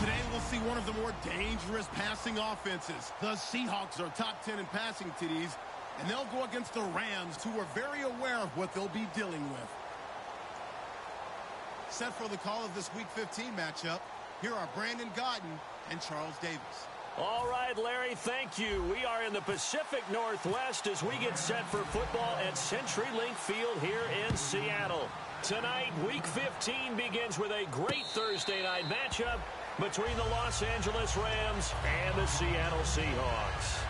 Today we'll see one of the more dangerous passing offenses. The Seahawks are top 10 in passing TDs, and they'll go against the Rams, who are very aware of what they'll be dealing with. Set for the call of this Week 15 matchup, here are Brandon Gaudin and Charles Davis. All right, Larry, thank you. We are in the Pacific Northwest as we get set for football at CenturyLink Field here in Seattle. Tonight, Week 15 begins with a great Thursday night matchup between the Los Angeles Rams and the Seattle Seahawks.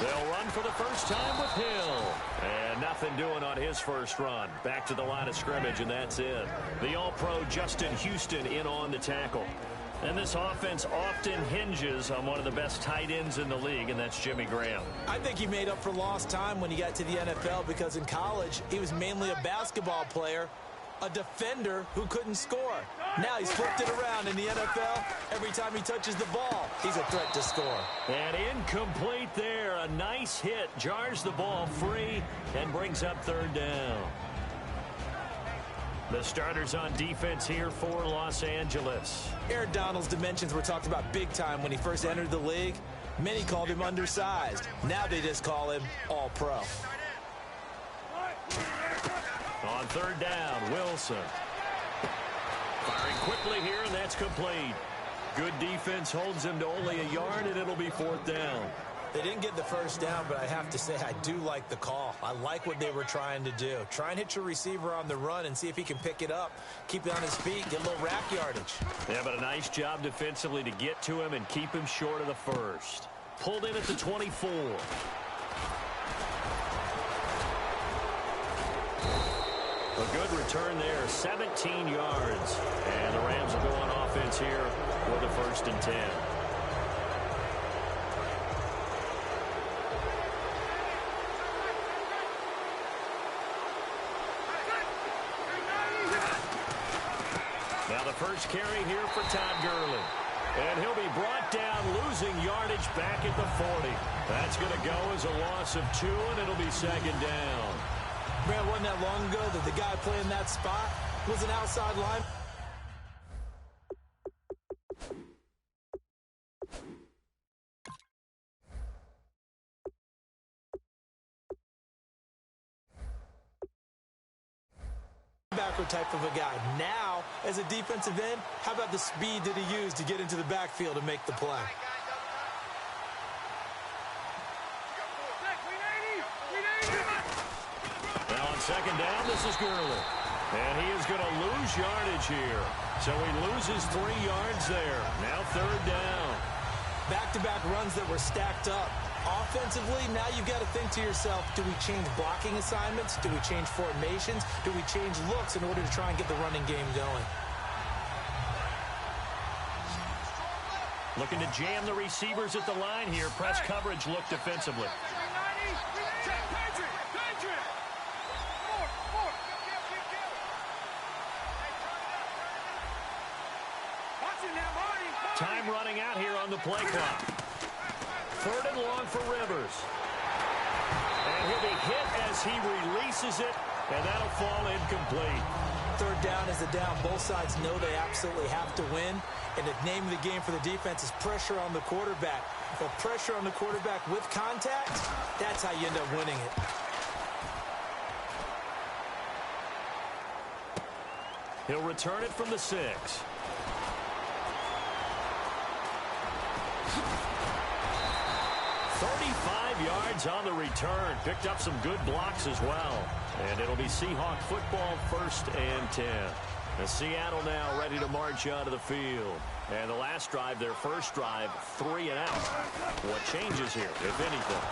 They'll run for the first time with Hill. And nothing doing on his first run. Back to the line of scrimmage, and that's it. The All-Pro Justin Houston in on the tackle. And this offense often hinges on one of the best tight ends in the league, and that's Jimmy Graham. I think he made up for lost time when he got to the NFL because in college, he was mainly a basketball player, a defender who couldn't score. Now he's flipped it around in the NFL. Every time he touches the ball, he's a threat to score. And incomplete there. A nice hit. Jars the ball free and brings up third down. The starters on defense here for Los Angeles. Aaron Donald's dimensions were talked about big time when he first entered the league. Many called him undersized. Now they just call him all-pro. On third down, Wilson. Firing quickly here, and that's complete. Good defense holds him to only a yard, and it'll be fourth down. They didn't get the first down, but I have to say I do like the call. I like what they were trying to do. Try and hit your receiver on the run and see if he can pick it up, keep it on his feet, get a little rack yardage. Yeah, but a nice job defensively to get to him and keep him short of the first. Pulled in at the 24. A good return there, 17 yards. And the Rams will go on offense here for the 1st and 10. Now the first carry here for Todd Gurley. And he'll be brought down, losing yardage back at the 40. That's going to go as a loss of 2, and it'll be second down. Man, wasn't that long ago that the guy playing that spot was an outside line? Backer type of a guy. Now, as a defensive end, how about the speed that he used to get into the backfield and make the play? Now on second down, this is Gurley. And he is going to lose yardage here. So he loses 3 yards there. Now third down. Back-to-back runs that were stacked up. Offensively, now you've got to think to yourself, do we change blocking assignments? Do we change formations? Do we change looks in order to try and get the running game going? Looking to jam the receivers at the line here. Press coverage look defensively. Time running out here on the play clock. 3rd and long for Rivers. And he'll be hit as he releases it, and that'll fall incomplete. Third down is a down. Both sides know they absolutely have to win, and the name of the game for the defense is pressure on the quarterback. But pressure on the quarterback with contact, that's how you end up winning it. He'll return it from the 6. Yards on the return. Picked up some good blocks as well. And it'll be Seahawk football 1st and 10. And Seattle now ready to march onto the field. And the last drive, their first drive, 3 and out. What changes here, if anything?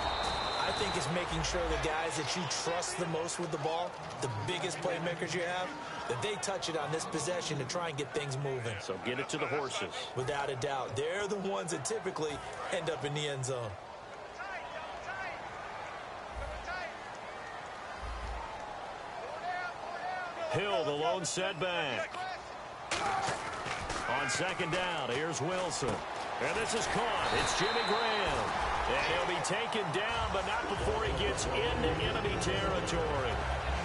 I think it's making sure the guys that you trust the most with the ball, the biggest playmakers you have, that they touch it on this possession to try and get things moving. So get it to the horses. Without a doubt. They're the ones that typically end up in the end zone. Hill, the lone setback. On second down, here's Wilson. And this is caught. It's Jimmy Graham. And he'll be taken down, but not before he gets into enemy territory.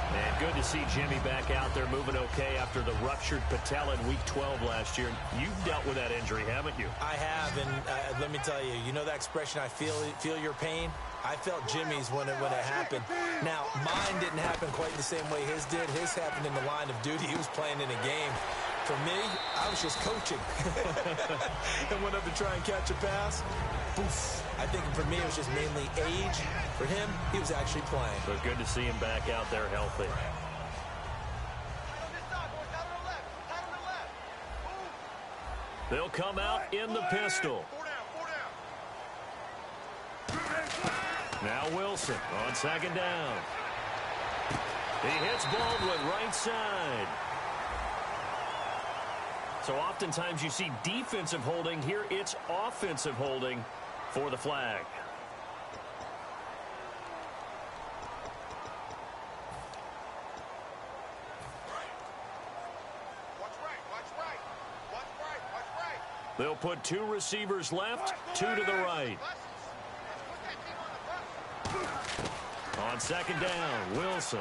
And good to see Jimmy back out there moving okay after the ruptured patella in Week 12 last year. You've dealt with that injury, haven't you? I have, and let me tell you, you know that expression, I feel your pain? I felt Jimmy's when it happened. Now, mine didn't happen quite the same way his did. His happened in the line of duty. He was playing in a game. For me, I was just coaching. And went up to try and catch a pass. Poof. I think for me, it was just mainly age. For him, he was actually playing. But good to see him back out there healthy. They'll come out in the pistol. Now Wilson on second down. He hits Baldwin right side. So oftentimes you see defensive holding. Here it's offensive holding for the flag. They'll put two receivers left, two to the right. On second down, Wilson.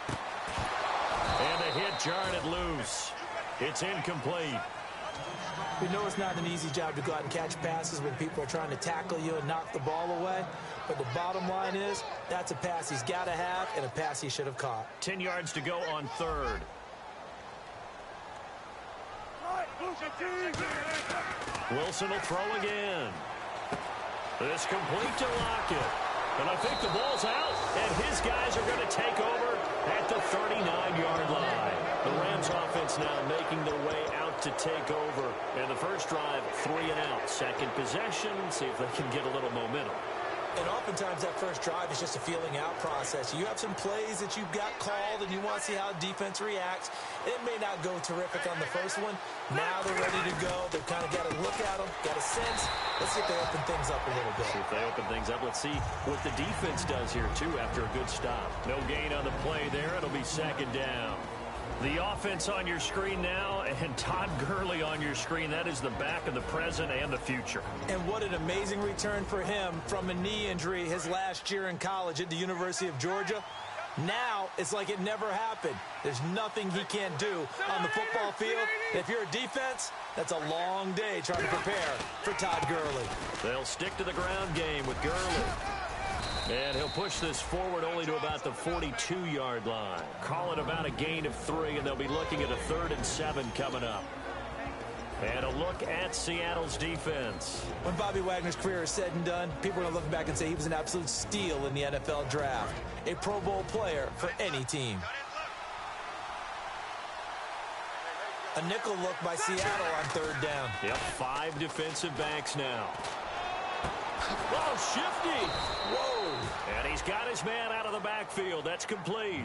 And a hit jarred it loose. It's incomplete. We know it's not an easy job to go out and catch passes when people are trying to tackle you and knock the ball away. But the bottom line is, that's a pass he's got to have and a pass he should have caught. 10 yards to go on third. Wilson will throw again. This complete to Lockett. And I think the ball's out, and his guys are going to take over at the 39-yard line. The Rams offense now making their way out to take over. And the first drive, 3 and out. Second possession, see if they can get a little momentum. And oftentimes that first drive is just a feeling out process. You have some plays that you've got called and you want to see how defense reacts. It may not go terrific on the first one. Now they're ready to go. They've kind of got to look at them, got a sense. Let's see if they open things up a little bit. See if they open things up. Let's see what the defense does here, too, after a good stop. No gain on the play there. It'll be second down. The offense on your screen now, and Todd Gurley on your screen. That is the back of the present and the future. And what an amazing return for him from a knee injury his last year in college at the University of Georgia. Now it's like it never happened. There's nothing he can't do on the football field. If you're a defense, that's a long day trying to prepare for Todd Gurley. They'll stick to the ground game with Gurley. And he'll push this forward only to about the 42-yard line. Call it about a gain of 3, and they'll be looking at a 3rd and 7 coming up. And a look at Seattle's defense. When Bobby Wagner's career is said and done, people are going to look back and say he was an absolute steal in the NFL draft. A Pro Bowl player for any team. A nickel look by Seattle on 3rd down. Yep, 5 defensive backs now. Oh, shifty. Whoa. And he's got his man out of the backfield. That's complete.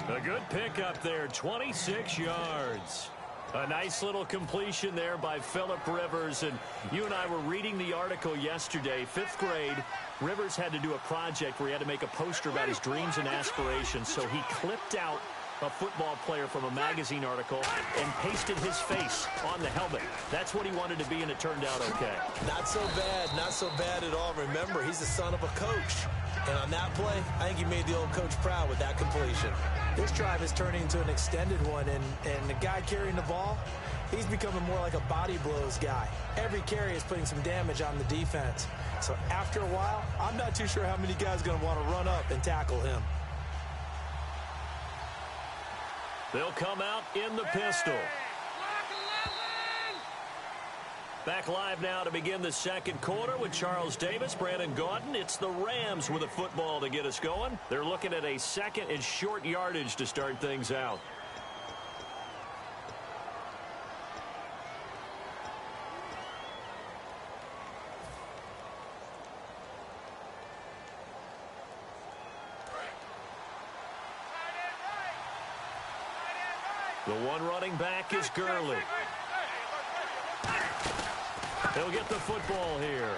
A good pickup there, 26 yards. A nice little completion there by Phillip Rivers. And you and I were reading the article yesterday, 5th grade. Rivers had to do a project where he had to make a poster about his dreams and aspirations. So he clipped out a football player from a magazine article and pasted his face on the helmet. That's what he wanted to be, and it turned out okay. Not so bad at all. Remember, he's the son of a coach. And on that play, I think he made the old coach proud with that completion. This drive is turning into an extended one, and the guy carrying the ball, he's becoming more like a body blows guy. Every carry is putting some damage on the defense. So after a while, I'm not too sure how many guys are going to want to run up and tackle him. They'll come out in the pistol. Back live now to begin the second quarter with Charles Davis, Brandon Gaudin. It's the Rams with a football to get us going. They're looking at a 2nd and short yardage to start things out. The one running back is Gurley. He'll get the football here.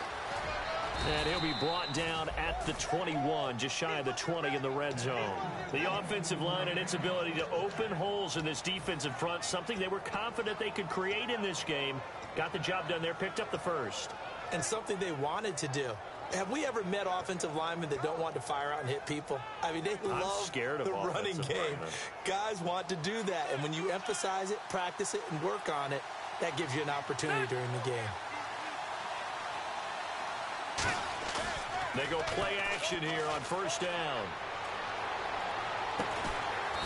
And he'll be brought down at the 21, just shy of the 20 in the red zone. The offensive line and its ability to open holes in this defensive front, something they were confident they could create in this game. Got the job done there, picked up the first. And something they wanted to do. Have we ever met offensive linemen that don't want to fire out and hit people? I mean, they love the running game. Guys want to do that. And when you emphasize it, practice it, and work on it, that gives you an opportunity during the game. They go play action here on first down.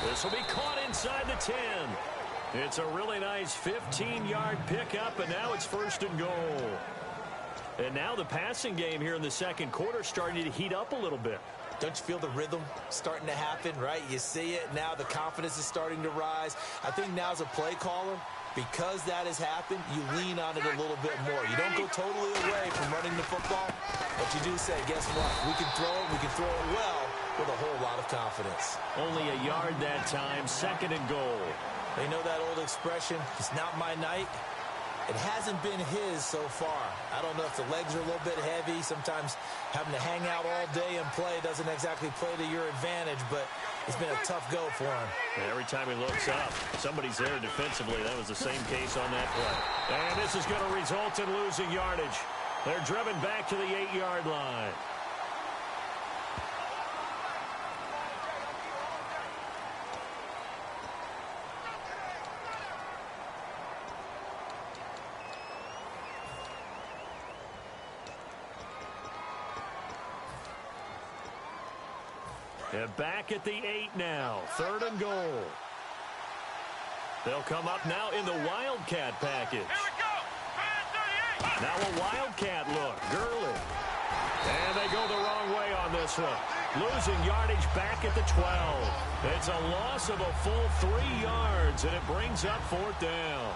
This will be caught inside the 10. It's a really nice 15-yard pickup, and now it's first and goal. And now the passing game here in the second quarter starting to heat up a little bit. Don't you feel the rhythm starting to happen, right? You see it now. The confidence is starting to rise. I think now as a play caller, because that has happened, you lean on it a little bit more. You don't go totally away from running the football, but you do say, guess what? We can throw it well with a whole lot of confidence. Only a yard that time, second and goal. They know that old expression, it's not my night. It hasn't been his so far. I don't know if the legs are a little bit heavy. Sometimes having to hang out all day and play doesn't exactly play to your advantage, but it's been a tough go for him. And every time he looks up, somebody's there defensively. That was the same case on that play. And this is going to result in losing yardage. They're driven back to the 8-yard line. And back at the 8 now. Third and goal. They'll come up now in the Wildcat package. Here we go. Now a Wildcat look. Gurley. And they go the wrong way on this one. Losing yardage back at the 12. It's a loss of a full 3 yards, and it brings up fourth down.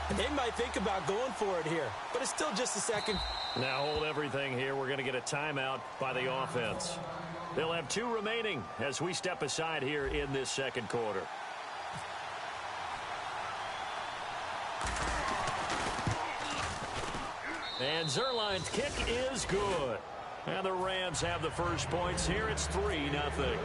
And they might think about going for it here, but it's still just a second. Now hold everything here. We're going to get a timeout by the offense. They'll have 2 remaining as we step aside here in this second quarter. And Zerline's kick is good. And the Rams have the first points here. It's 3-0.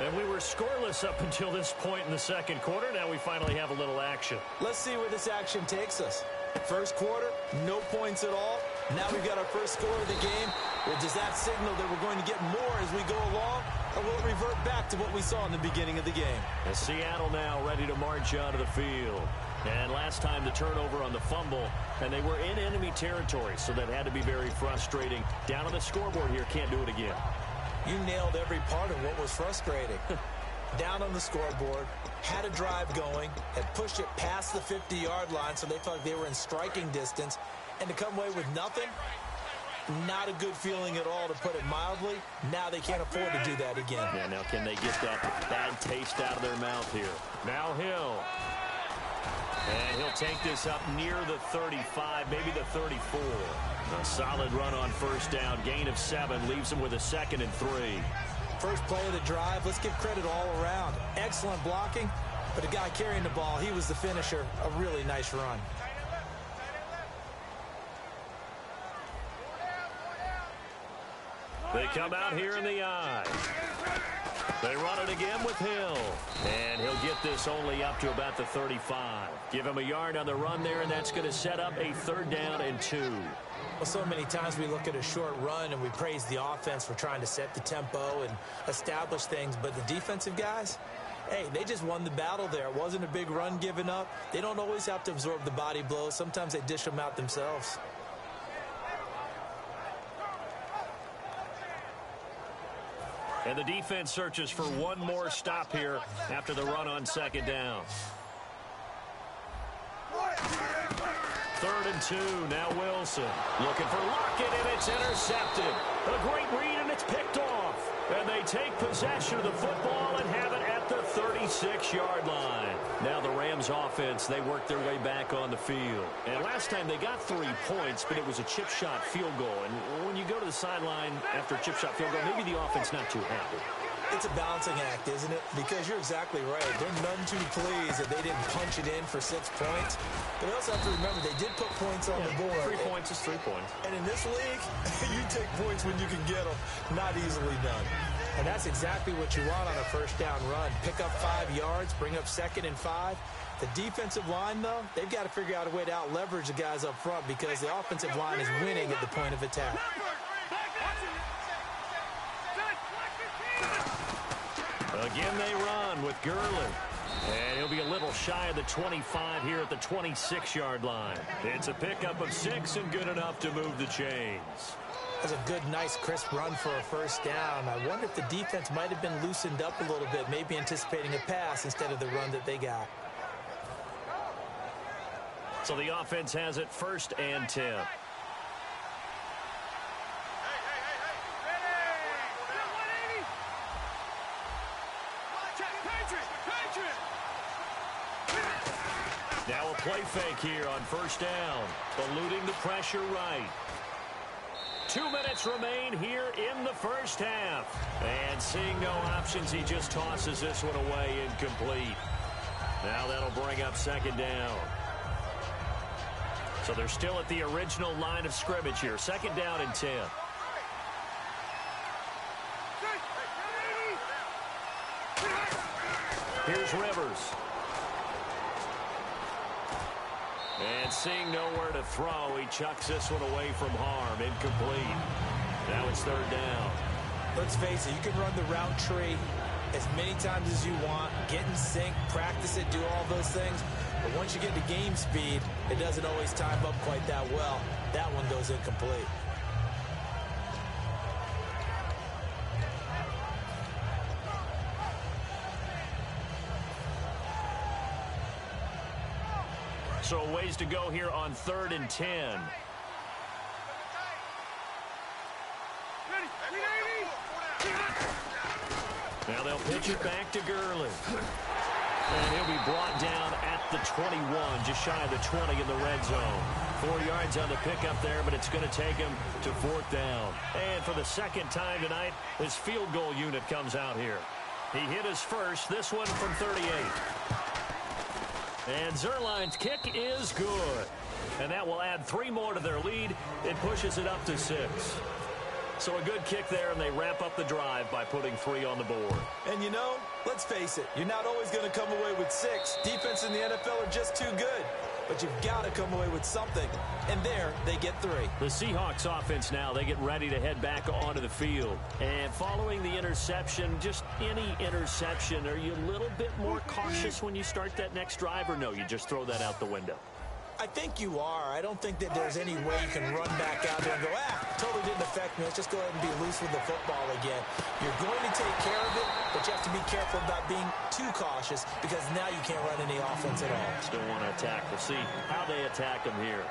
And we were scoreless up until this point in the second quarter. Now we finally have a little action. Let's see where this action takes us. First quarter, no points at all. Now we've got our first score of the game. Well, does that signal that we're going to get more as we go along? Or will it revert back to what we saw in the beginning of the game? And Seattle now ready to march onto the field. And last time the turnover on the fumble, and they were in enemy territory, so that had to be very frustrating. Down on the scoreboard here, can't do it again. You nailed every part of what was frustrating. Down on the scoreboard, had a drive going, had pushed it past the 50-yard line, so they felt like they were in striking distance, and to come away with nothing, not a good feeling at all, to put it mildly. Now they can't afford to do that again. Yeah, now can they get that bad taste out of their mouth here? Now Hill. And he'll take this up near the 35, maybe the 34. A solid run on first down. Gain of 7 leaves him with a 2nd and 3. First play of the drive, let's give credit all around. Excellent blocking, but the guy carrying the ball, he was the finisher. A really nice run. They come out here in the eye. They run it again with Hill. And he'll get this only up to about the 35. Give him a yard on the run there, and that's going to set up a 3rd down and 2. Well, so many times we look at a short run and we praise the offense for trying to set the tempo and establish things. But the defensive guys, hey, they just won the battle there. It wasn't a big run given up. They don't always have to absorb the body blows. Sometimes they dish them out themselves. And the defense searches for one more stop here after the run on 2nd down. 3rd and 2. Now Wilson looking for Lockett, and it's intercepted. A great read, and it's picked off. And they take possession of the football and have it at the 36-yard line. Now the Rams offense, they work their way back on the field. And last time they got 3 points, but it was a chip shot field goal. And when you go to the sideline after a chip shot field goal, maybe the offense not too happy. It's a balancing act, isn't it? Because you're exactly right. They're none too pleased that they didn't punch it in for 6 points. But they also have to remember they did put points on the board. 3 points is 3 points. And in this league, you take points when you can get them. Not easily done. And that's exactly what you want on a first down run. Pick up 5 yards, bring up 2nd and 5. The defensive line, though, they've got to figure out a way to out-leverage the guys up front because the offensive line is winning at the point of attack. Again, they run with Gurley. And he'll be a little shy of the 25 here at the 26-yard line. It's a pickup of 6 and good enough to move the chains. That's a good, nice, crisp run for a first down. I wonder if the defense might have been loosened up a little bit, maybe anticipating a pass instead of the run that they got. So the offense has it 1st and 10. Now a play fake here on 1st down. Eluding the pressure right. 2 minutes remain here in the first half. And seeing no options, he just tosses this one away incomplete. Now that'll bring up 2nd down. So they're still at the original line of scrimmage here. 2nd down and 10. Here's Rivers. And seeing nowhere to throw, he chucks this one away from harm. Incomplete. Now it's 3rd down. Let's face it, you can run the route tree as many times as you want, get in sync, practice it, do all those things. But once you get to game speed, it doesn't always time up quite that well. That one goes incomplete. So a ways to go here on 3rd and 10. Now they'll pitch it back to Gurley. And he'll be brought down at the 21, just shy of the 20 in the red zone. 4 yards on the pickup there, but it's going to take him to 4th down. And for the 2nd time tonight, his field goal unit comes out here. He hit his first, this one from 38. And Zerline's kick is good. And that will add 3 more to their lead. It pushes it up to 6. So a good kick there, and they wrap up the drive by putting 3 on the board. And you know, let's face it, you're not always going to come away with 6. Defense in the NFL are just too good. But you've got to come away with something. And there, they get 3. The Seahawks offense now, they get ready to head back onto the field. And following the interception, just any interception, are you a little bit more cautious when you start that next drive, or no, you just throw that out the window? I think you are. I don't think that there's any way you can run back out there and go, totally didn't affect me. Let's just go ahead and be loose with the football again. You're going to take care of it, but you have to be careful about being too cautious because now you can't run any offense at all. Still want to attack. We'll see how they attack them here.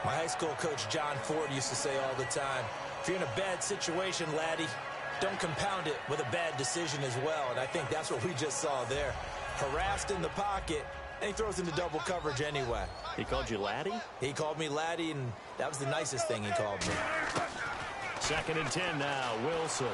My high school coach, John Ford, used to say all the time, if you're in a bad situation, laddie, don't compound it with a bad decision as well. And I think that's what we just saw there. Harassed in the pocket, and he throws into double coverage anyway. He called you laddie? He called me laddie, and that was the nicest thing he called me. 2nd and 10 now. Wilson.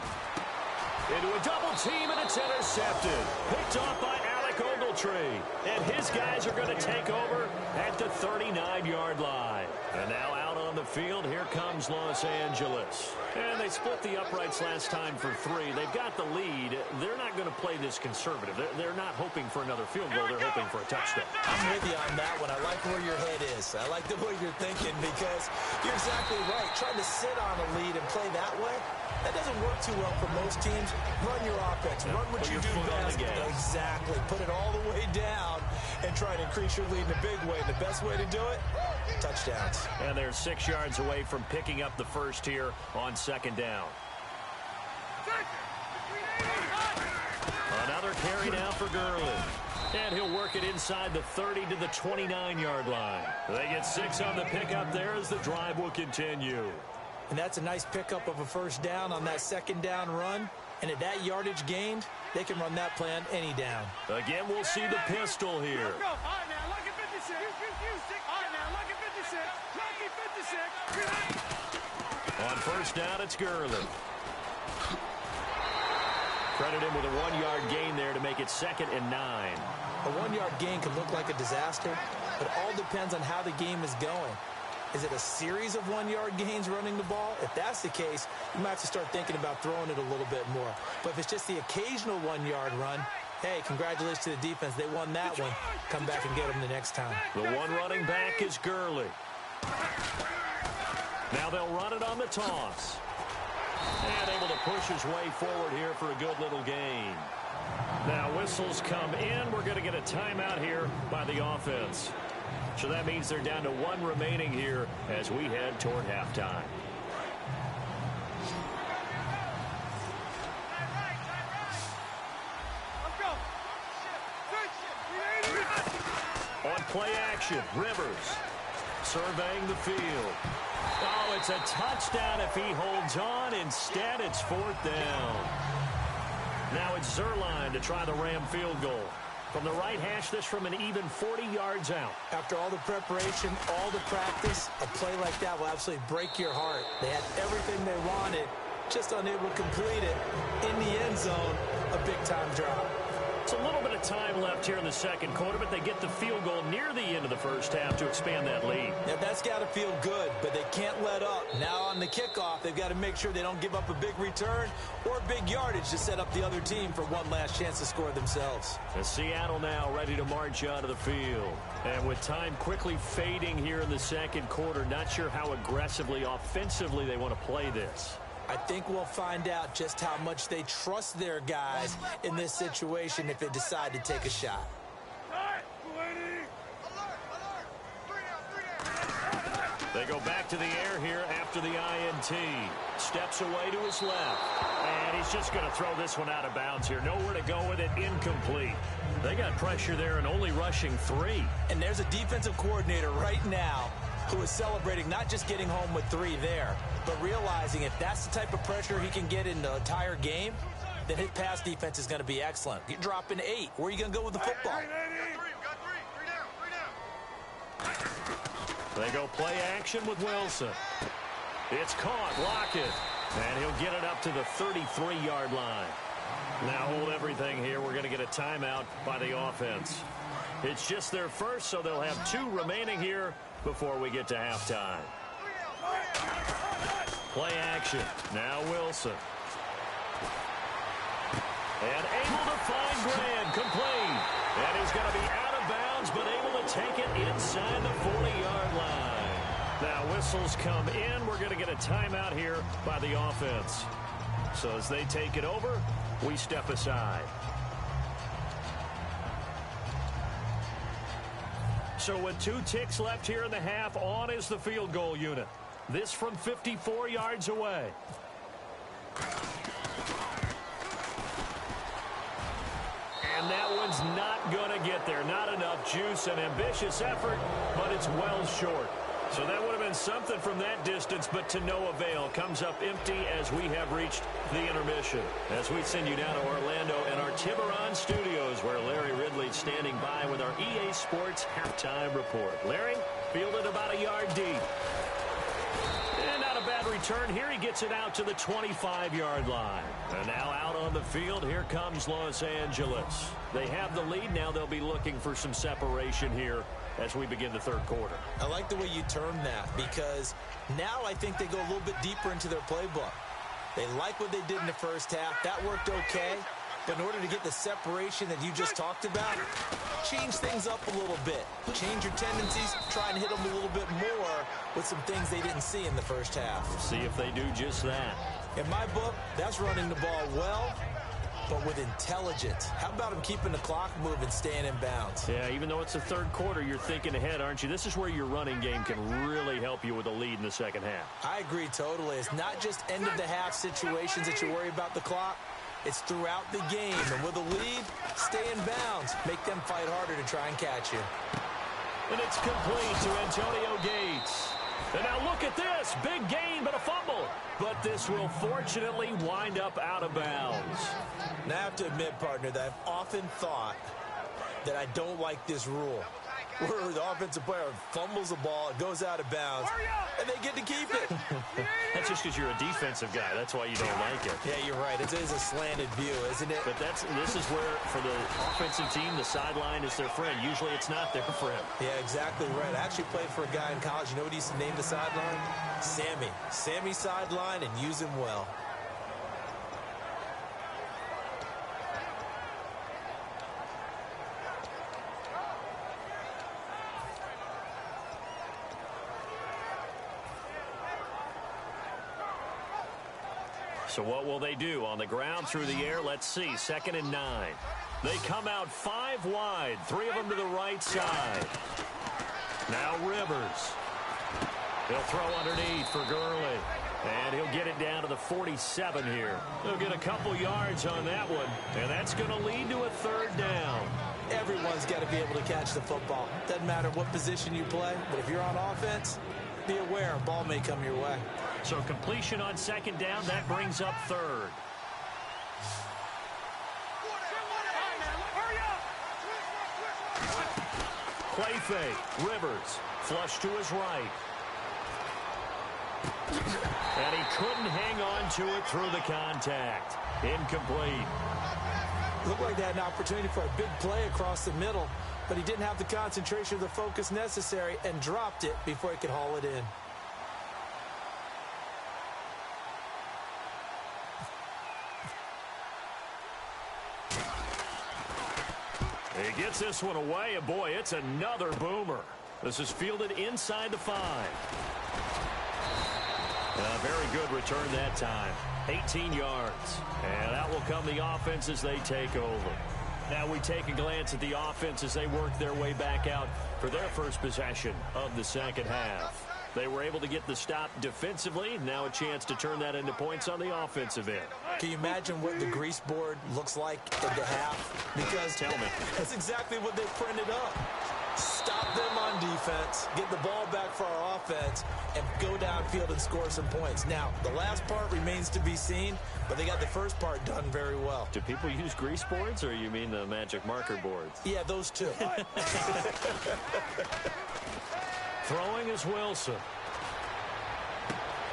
Into a double team, and it's intercepted. Picked off by Alec Ogletree. And his guys are going to take over at the 39-yard line. And now out on the field, here comes Los Angeles. And they split the uprights last time for 3. They've got the lead. They're not going to play this conservative. They're not hoping for another field goal. They're hoping for a touchdown. I'm with you on that one. I like where your head is. I like the way you're thinking because you're exactly right. Trying to sit on a lead and play that way, that doesn't work too well for most teams. Run your offense. Run what you do best. Exactly. Put it all the way down and try to increase your lead in a big way. And the best way to do it, touchdowns. And they're 6 yards away from picking up the first here on 2nd down. Another carry now for Gurley. And he'll work it inside the 30 to the 29-yard line. They get 6 on the pickup there as the drive will continue. And that's a nice pickup of a first down on that 2nd down run. And at that yardage gained, they can run that play on any down. Again, we'll see the pistol here. On 1st down, it's Gurley. Credit him with a 1-yard gain there to make it 2nd and 9. A 1-yard gain could look like a disaster, but it all depends on how the game is going. Is it a series of 1-yard gains running the ball? If that's the case, you might have to start thinking about throwing it a little bit more. But if it's just the occasional 1-yard run, hey, congratulations to the defense. They won that one. Come back and get them the next time. The one running back is Gurley. Now they'll run it on the toss. And able to push his way forward here for a good little gain. Now whistles come in. We're going to get a timeout here by the offense. So that means they're down to 1 remaining here as we head toward halftime. On play action, Rivers surveying the field. Oh, it's a touchdown if he holds on. Instead, it's 4th down. Now it's Zerline to try the Ram field goal. From the right hash, this from an even 40 yards out. After all the preparation, all the practice, a play like that will absolutely break your heart. They had everything they wanted, just unable to complete it. In the end zone, a big-time drop. It's a little bit of time left here in the 2nd quarter, but they get the field goal near the end of the 1st half to expand that lead. Yeah, that's got to feel good, but they can't let up. Now on the kickoff, they've got to make sure they don't give up a big return or big yardage to set up the other team for one last chance to score themselves. And Seattle now ready to march out of the field. And with time quickly fading here in the 2nd quarter, not sure how aggressively, offensively they want to play this. I think we'll find out just how much they trust their guys in this situation if they decide to take a shot. They go back to the air here after the INT. Steps away to his left. And he's just going to throw this one out of bounds here. Nowhere to go with it. Incomplete. They got pressure there and only rushing 3. And there's a defensive coordinator right now who is celebrating not just getting home with 3 there, but realizing if that's the type of pressure he can get in the entire game, then his pass defense is going to be excellent. You're dropping 8. Where are you going to go with the football? They go play action with Wilson. It's caught. Lockett. And he'll get it up to the 33-yard line. Now hold everything here. We're going to get a timeout by the offense. It's just their first, so they'll have 2 remaining here before we get to halftime. Play action. Now Wilson. And able to find Grant. Complete. And he's going to be out of bounds, but able to take it inside the 40-yard line. Now whistles come in. We're going to get a timeout here by the offense. So as they take it over, we step aside. So with 2 ticks left here in the half, on is the field goal unit. This from 54 yards away. And that one's not going to get there. Not enough juice. An ambitious effort, but it's well short. So that would have been something from that distance, but to no avail. Comes up empty as we have reached the intermission. As we send you down to Orlando and our Tiburon studios, where Larry Ridley's standing by with our EA Sports halftime report. Larry, fielded about a yard deep. And not a bad return here. He gets it out to the 25-yard line. And now out on the field, here comes Los Angeles. They have the lead. Now they'll be looking for some separation here as we begin the 3rd quarter. I like the way you term that, because now I think they go a little bit deeper into their playbook. They like what they did in the 1st half. That worked okay. But in order to get the separation that you just talked about, change things up a little bit. Change your tendencies. Try and hit them a little bit more with some things they didn't see in the 1st half. We'll see if they do just that. In my book, that's running the ball well, but with intelligence. How about them keeping the clock moving, staying in bounds? Yeah, even though it's the 3rd quarter, you're thinking ahead, aren't you? This is where your running game can really help you with a lead in the 2nd half. I agree totally. It's not just end-of-the-half situations that you worry about the clock. It's throughout the game. And with a lead, stay in bounds. Make them fight harder to try and catch you. And it's complete to Antonio Gates. And now look at this. Big gain, but a fumble. But this will fortunately wind up out of bounds. Now I have to admit, partner, that I've often thought that I don't like this rule. where the offensive player fumbles the ball, it goes out of bounds, and they get to keep it. That's just because you're a defensive guy. That's why you don't like it. Yeah, you're right. It is a slanted view, isn't it? But this is where, for the offensive team, the sideline is their friend. Usually it's not their friend. Yeah, exactly right. I actually played for a guy in college. You know what he used to name the sideline? Sammy. Sammy sideline, and use him well. So what will they do? On the ground, through the air, let's see. 2nd and 9. They come out 5 wide. 3 of them to the right side. Now Rivers. He'll throw underneath for Gurley. And he'll get it down to the 47 here. He'll get a couple yards on that one. And that's going to lead to a 3rd down. Everyone's got to be able to catch the football. Doesn't matter what position you play, but if you're on offense, be aware, a ball may come your way. So completion on 2nd down, that brings up 3rd. Play fake, Rivers, flush to his right. And he couldn't hang on to it through the contact. Incomplete. Looked like they had an opportunity for a big play across the middle, but he didn't have the concentration or the focus necessary and dropped it before he could haul it in. He gets this one away, and boy, it's another boomer. This is fielded inside the 5. A very good return that time. 18 yards. And that will come the offense as they take over. Now we take a glance at the offense as they work their way back out for their first possession of the 2nd half. They were able to get the stop defensively. Now a chance to turn that into points on the offensive end. Can you imagine what the grease board looks like at the half? Because tell me. That's exactly what they printed up. Stop them on defense, get the ball back for our offense, and go downfield and score some points. Now, the last part remains to be seen, but they got the first part done very well. Do people use grease boards, or you mean the magic marker boards? Yeah, those two. Throwing is Wilson.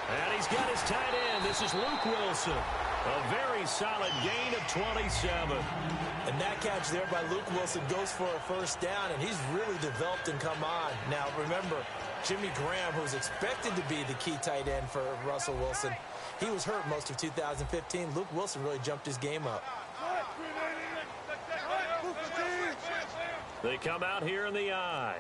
And he's got his tight end. This is Luke Wilson. A very solid gain of 27. And that catch there by Luke Wilson goes for a 1st down, and he's really developed and come on. Now, remember, Jimmy Graham, who's expected to be the key tight end for Russell Wilson, he was hurt most of 2015. Luke Wilson really jumped his game up. They come out here in the eye.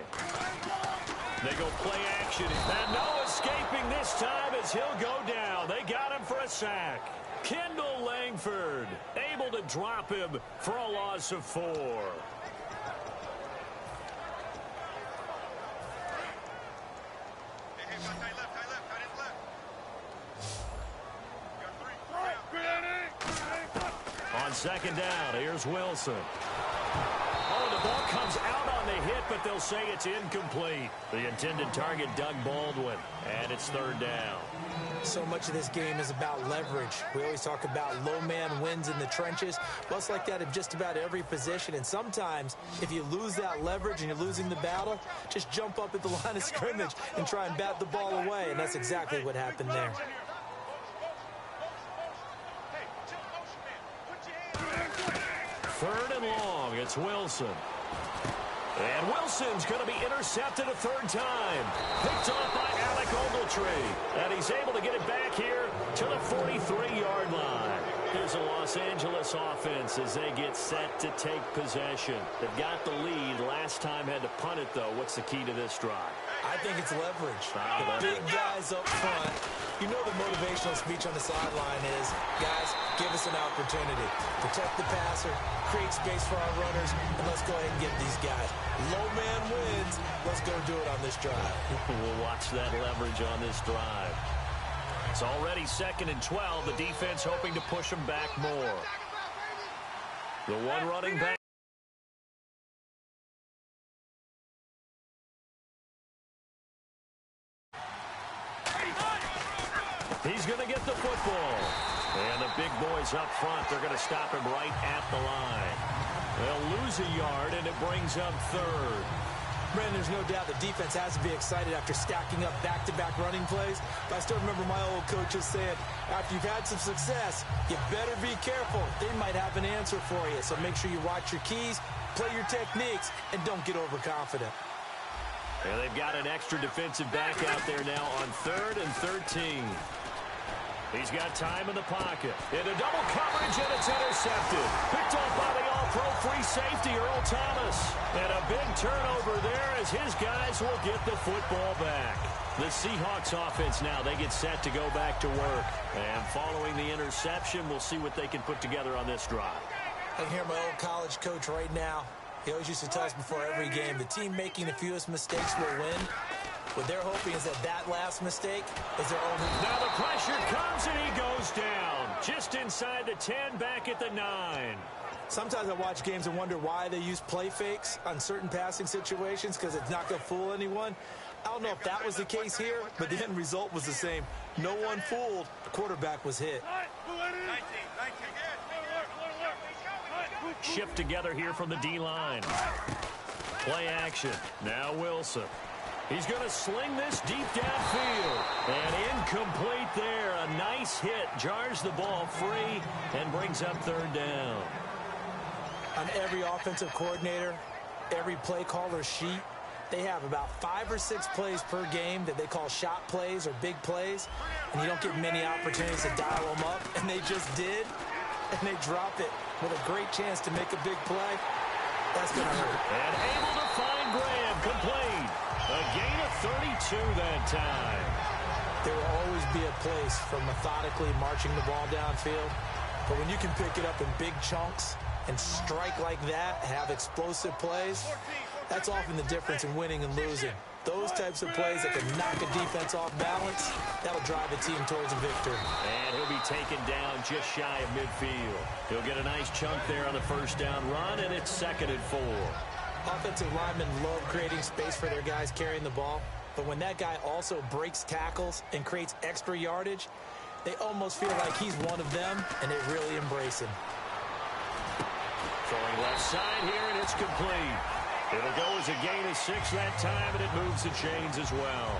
They go play action. And no escaping this time as he'll go down. They got him for a sack. Kendall Langford able to drop him for a loss of 4. On 2nd down, here's Wilson. Oh, the ball comes out on the hit, but they'll say it's incomplete. The intended target, Doug Baldwin, and it's 3rd down. So much of this game is about leverage. We always talk about low man wins in the trenches. Well, it's like that in just about every position. And sometimes, if you lose that leverage and you're losing the battle, just jump up at the line of scrimmage and try and bat the ball away. And that's exactly what happened there. 3rd and long. It's Wilson. And Wilson's going to be intercepted a 3rd time. Picked off by Alec Ogletree. And he's able to get it back here to the 43-yard line. Here's a Los Angeles offense as they get set to take possession. They've got the lead. Last time had to punt it, though. What's the key to this drive? I think it's leverage. The big guys up front. You know the motivational speech on the sideline is, guys, give us an opportunity. Protect the passer, create space for our runners, and let's go ahead and get these guys. Low man wins. Let's go do it on this drive. We'll watch that leverage on this drive. It's already 2nd and 12. The defense hoping to push them back more. The one running back. He's going to get the football. And the big boys up front, they're going to stop him right at the line. They'll lose a yard, and it brings up 3rd. Brandon, there's no doubt the defense has to be excited after stacking up back-to-back running plays. But I still remember my old coaches saying, after you've had some success, you better be careful. They might have an answer for you. So make sure you watch your keys, play your techniques, and don't get overconfident. And they've got an extra defensive back out there now on 3rd and 13. He's got time in the pocket. Into double coverage, and it's intercepted. Picked off by the all-pro free safety, Earl Thomas. And a big turnover there as his guys will get the football back. The Seahawks offense now, they get set to go back to work. And following the interception, we'll see what they can put together on this drive. I can hear my old college coach right now. He always used to tell us before every game, the team making the fewest mistakes will win. What they're hoping is that last mistake is their own. Now the pressure comes and he goes down. Just inside the 10, back at the 9. Sometimes I watch games and wonder why they use play fakes on certain passing situations because it's not going to fool anyone. I don't know if that was the case here, but the end result was the same. No one fooled. The quarterback was hit. Shift together here from the D-line. Play action. Now Wilson. He's going to sling this deep downfield. And incomplete there. A nice hit. Jars the ball free and brings up 3rd down. On every offensive coordinator, every play caller sheet, they have about 5 or 6 plays per game that they call shot plays or big plays. And you don't get many opportunities to dial them up. And they just did. And they drop it with a great chance to make a big play. That's going to hurt. And able to find Graham. Complete. A gain of 32 that time. There will always be a place for methodically marching the ball downfield. But when you can pick it up in big chunks and strike like that, have explosive plays, that's often the difference in winning and losing. Those types of plays that can knock a defense off balance, that'll drive a team towards a victory. And he'll be taken down just shy of midfield. He'll get a nice chunk there on the 1st down run, and it's 2nd and 4. Offensive linemen love creating space for their guys carrying the ball, but when that guy also breaks tackles and creates extra yardage, they almost feel like he's one of them, and they really embrace him. Throwing left side here, and it's complete. It'll go as a gain of 6 that time, and it moves the chains as well.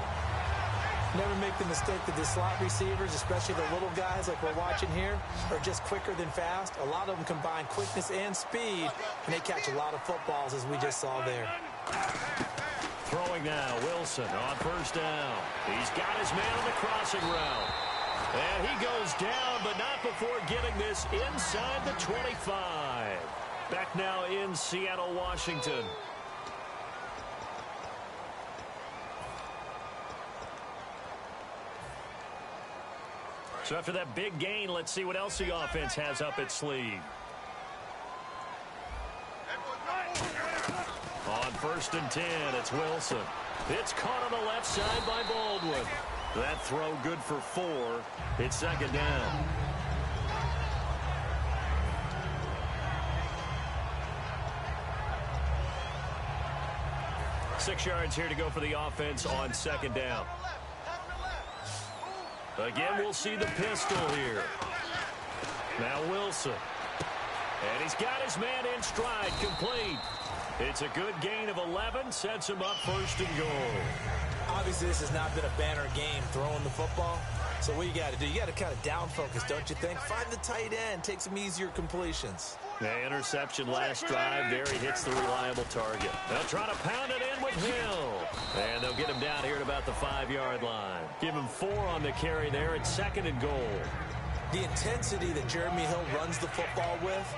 Never make the mistake that the slot receivers, especially the little guys like we're watching here, are just quicker than fast. A lot of them combine quickness and speed, and they catch a lot of footballs, as we just saw there. Throwing now, Wilson on 1st down. He's got his man on the crossing route. And he goes down, but not before getting this inside the 25. Back now in Seattle, Washington. So after that big gain, let's see what else the offense has up its sleeve. On 1st and 10, it's Wilson. It's caught on the left side by Baldwin. That throw good for 4. It's 2nd down. Six yards here to go for the offense on 2nd down. Again, we'll see the pistol here. Now Wilson. And he's got his man in stride, complete. It's a good gain of 11, sets him up 1st and goal. Obviously, this has not been a banner game throwing the football. So what you got to do, you got to kind of down focus, don't you think? Find the tight end, take some easier completions. The interception last drive. There he hits the reliable target. They'll try to pound it in with Hill. And they'll get him down here at about the 5-yard line. Give him 4 on the carry there. It's 2nd and goal. The intensity that Jeremy Hill runs the football with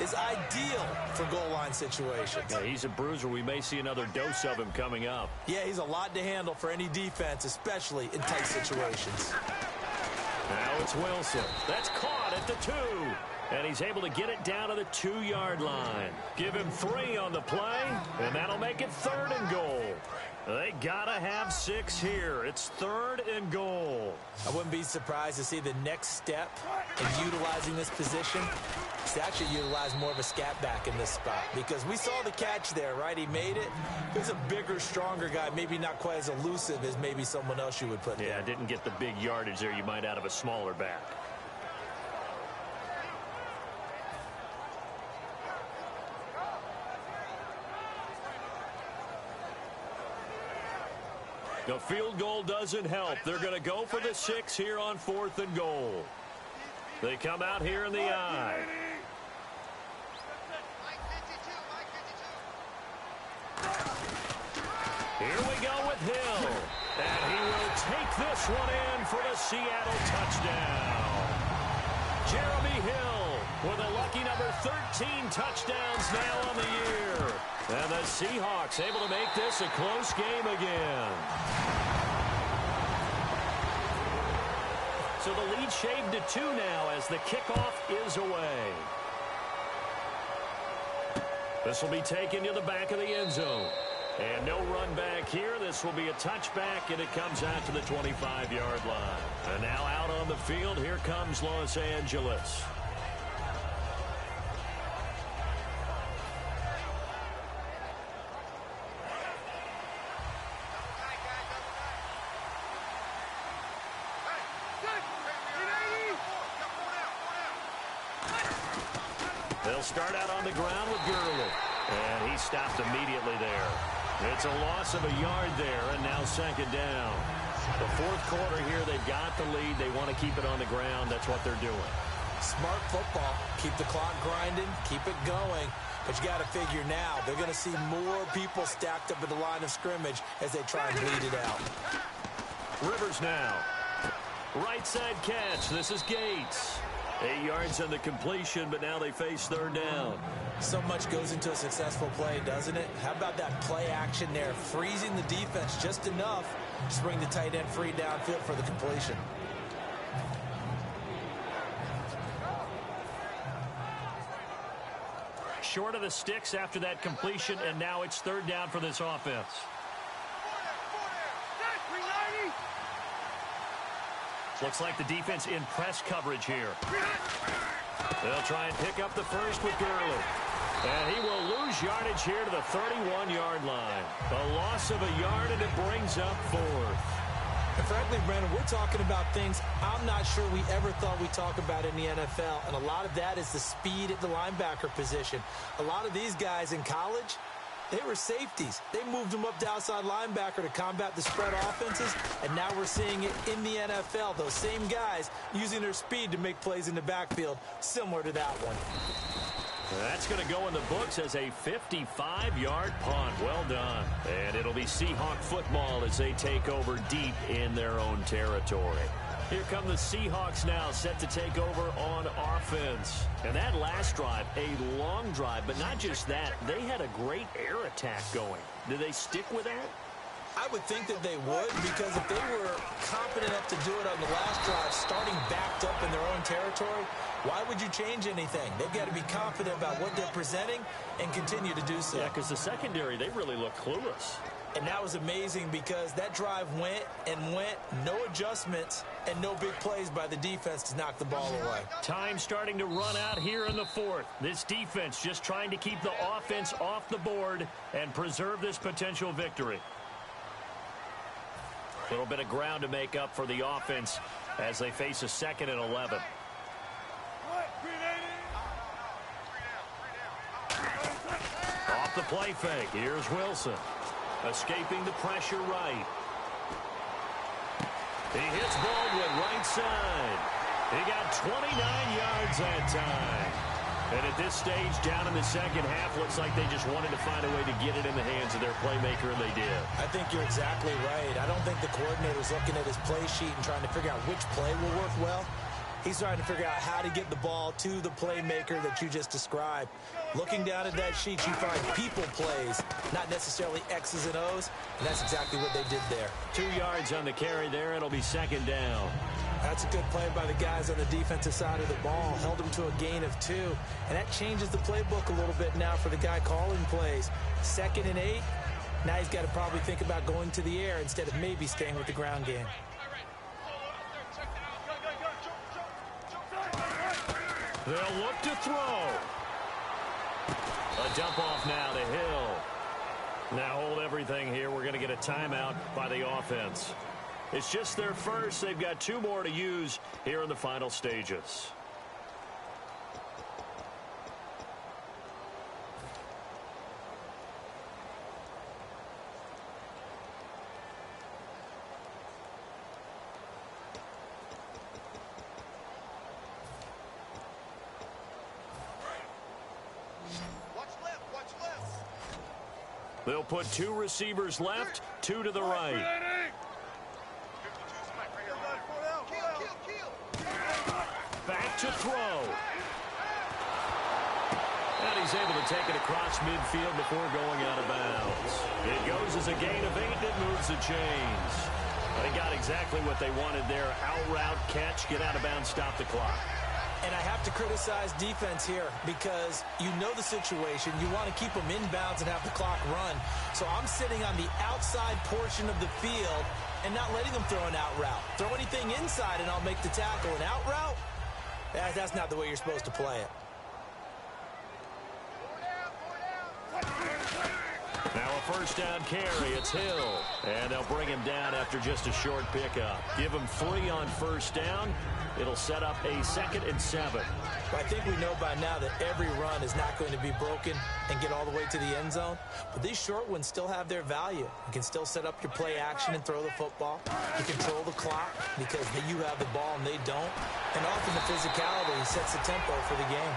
is ideal for goal line situations. Yeah, he's a bruiser. We may see another dose of him coming up. Yeah, he's a lot to handle for any defense, especially in tight situations. Now it's Wilson. That's caught at the 2. And he's able to get it down to the 2-yard line. Give him 3 on the play, and that'll make it 3rd and goal. They gotta have 6 here. It's 3rd and goal. I wouldn't be surprised to see the next step in utilizing this position is to actually utilize more of a scat back in this spot, because we saw the catch there, right? He made it. He's a bigger, stronger guy, maybe not quite as elusive as maybe someone else you would put Yeah, there. didn't get the big yardage there you might out of a smaller back. A field goal doesn't help. They're going to go for the 6 here on 4th and goal. They come out here in the I. Here we go with Hill. And he will take this one in for the Seattle touchdown. Jeremy Hill with a lucky number 13 touchdowns now on the year. And the Seahawks able to make this a close game again. So the lead shaved to 2 now as the kickoff is away. This will be taken to the back of the end zone. And no run back here. This will be a touchback, and it comes out to the 25-yard line. And now out on the field, here comes Los Angeles. They'll start out on the ground with Gurley. And he stopped immediately there. It's a loss of a yard there, and now 2nd down. The 4th quarter here, they've got the lead. They want to keep it on the ground. That's what they're doing. Smart football. Keep the clock grinding. Keep it going. But you got to figure now, they're going to see more people stacked up at the line of scrimmage as they try and bleed it out. Rivers now. Right side catch. This is Gates. 8 yards on the completion, but now they face 3rd down. So much goes into a successful play, doesn't it? How about that play action there? Freezing the defense just enough to bring the tight end free downfield for the completion. Short of the sticks after that completion, and now it's 3rd down for this offense. Looks like the defense in press coverage here. They'll try and pick up the first with Gurley. And he will lose yardage here to the 31-yard line. A loss of a yard, and it brings up 4th. And frankly, Brandon, we're talking about things I'm not sure we ever thought we'd talk about in the NFL. And a lot of that is the speed at the linebacker position. A lot of these guys in college, they were safeties. They moved them up to outside linebacker to combat the spread offenses, and now we're seeing it in the NFL. Those same guys using their speed to make plays in the backfield, similar to that one. That's going to go in the books as a 55-yard punt. Well done. And it'll be Seahawk football as they take over deep in their own territory. Here come the Seahawks now, set to take over on offense. And that last drive, a long drive, but not just that. They had a great air attack going. Did they stick with that? I would think that they would, because if they were confident enough to do it on the last drive, starting backed up in their own territory, why would you change anything? They've got to be confident about what they're presenting and continue to do so. Yeah, because the secondary, they really look clueless. And that was amazing because that drive went and went, no adjustments, and no big plays by the defense to knock the ball away. Time starting to run out here in the 4th. This defense just trying to keep the offense off the board and preserve this potential victory. A little bit of ground to make up for the offense as they face a 2nd and 11. Off the play fake. Here's Wilson. Escaping the pressure right. He hits Baldwin right side. He got 29 yards that time. And at this stage, down in the second half, looks like they just wanted to find a way to get it in the hands of their playmaker, and they did. I think you're exactly right. I don't think the coordinator's looking at his play sheet and trying to figure out which play will work well. He's trying to figure out how to get the ball to the playmaker that you just described. Looking down at that sheet, you find people plays, not necessarily X's and O's, and that's exactly what they did there. 2 yards on the carry there. It'll be 2nd down. That's a good play by the guys on the defensive side of the ball. Held them to a gain of 2, and that changes the playbook a little bit now for the guy calling plays. 2nd and 8, now he's got to probably think about going to the air instead of maybe staying with the ground game. They'll look to throw. A dump off now to Hill. Now hold everything here. We're going to get a timeout by the offense. It's just their first. They've got 2 more to use here in the final stages. They'll put 2 receivers left, 2 to the right. Back to throw. And he's able to take it across midfield before going out of bounds. It goes as a gain of 8, and it moves the chains. They got exactly what they wanted there. Out route, catch, get out of bounds, stop the clock. And I have to criticize defense here because you know the situation. You want to keep them inbounds and have the clock run. So I'm sitting on the outside portion of the field and not letting them throw an out route. Throw anything inside and I'll make the tackle. An out route? That's not the way you're supposed to play it. Now a first down carry. It's Hill. And they'll bring him down after just a short pickup. Give him 3 on first down. It'll set up a 2nd and 7. I think we know by now that every run is not going to be broken and get all the way to the end zone. But these short ones still have their value. You can still set up your play action and throw the football. You control the clock because you have the ball and they don't. And often the physicality sets the tempo for the game.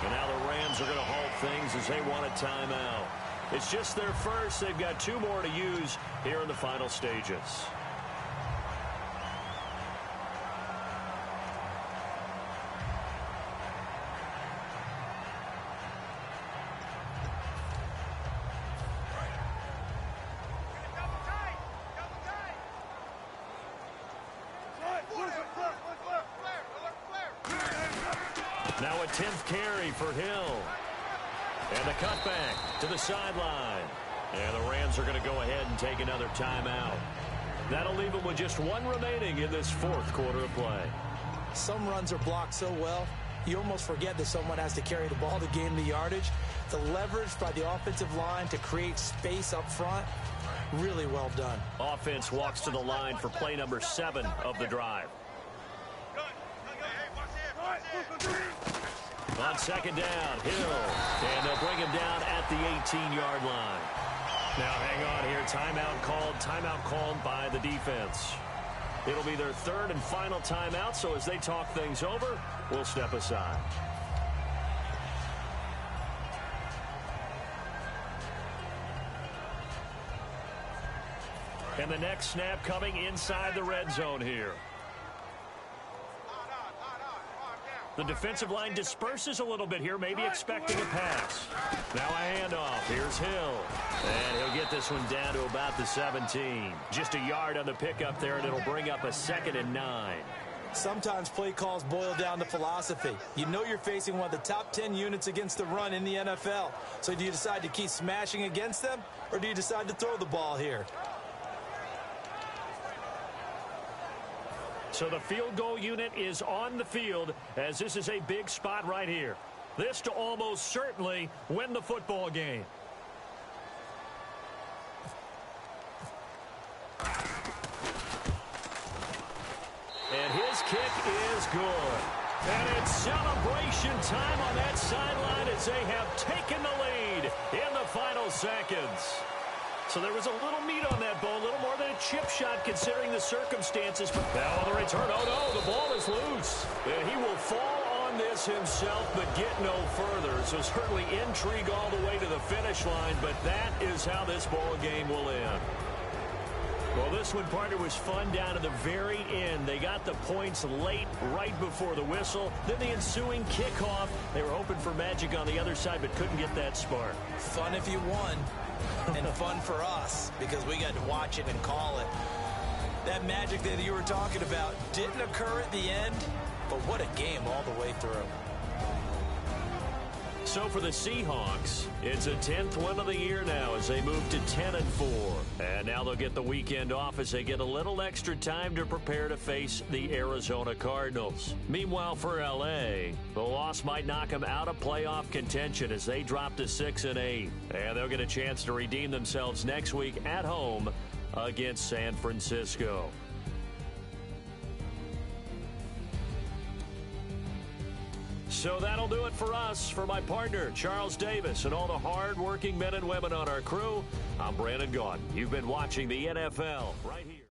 And now the Rams are going to halt things as they want a timeout. It's just their first. They've got 2 more to use here in the final stages. Now a 10th carry for Hill. And the cutback to the sideline. And the Rams are going to go ahead and take another timeout. That'll leave them with just 1 remaining in this 4th quarter of play. Some runs are blocked so well, you almost forget that someone has to carry the ball to gain the yardage. The leverage by the offensive line to create space up front, really well done. Offense walks to the line for play number 7 of the drive. On 2nd down, Hill. And they'll bring him down at the 18-yard line. Now hang on here. Timeout called by the defense. It'll be their 3rd and final timeout, so as they talk things over, we'll step aside. And the next snap coming inside the red zone here. The defensive line disperses a little bit here, maybe expecting a pass. Now a handoff. Here's Hill. And he'll get this one down to about the 17. Just a yard on the pickup there, and it'll bring up a 2nd and 9. Sometimes play calls boil down to philosophy. You know you're facing one of the top 10 units against the run in the NFL. So do you decide to keep smashing against them, or do you decide to throw the ball here? So the field goal unit is on the field as this is a big spot right here. This to almost certainly win the football game. And his kick is good. And it's celebration time on that sideline as they have taken the lead in the final seconds. So there was a little meat on that ball, a little more than a chip shot considering the circumstances. But now on the return, oh no, the ball is loose. And he will fall on this himself but get no further. So certainly intrigue all the way to the finish line, but that is how this ball game will end. Well, this one, partner, was fun down to the very end. They got the points late, right before the whistle. Then the ensuing kickoff. They were hoping for magic on the other side, but couldn't get that spark. Fun if you won, and fun for us, because we got to watch it and call it. That magic that you were talking about didn't occur at the end, but what a game all the way through. So for the Seahawks, it's a 10th win of the year now as they move to 10-4. And now they'll get the weekend off as they get a little extra time to prepare to face the Arizona Cardinals. Meanwhile, for L.A., the loss might knock them out of playoff contention as they drop to 6-8. And they'll get a chance to redeem themselves next week at home against San Francisco. So that'll do it for us. For my partner, Charles Davis, and all the hard-working men and women on our crew, I'm Brandon Gaudin. You've been watching the NFL right here.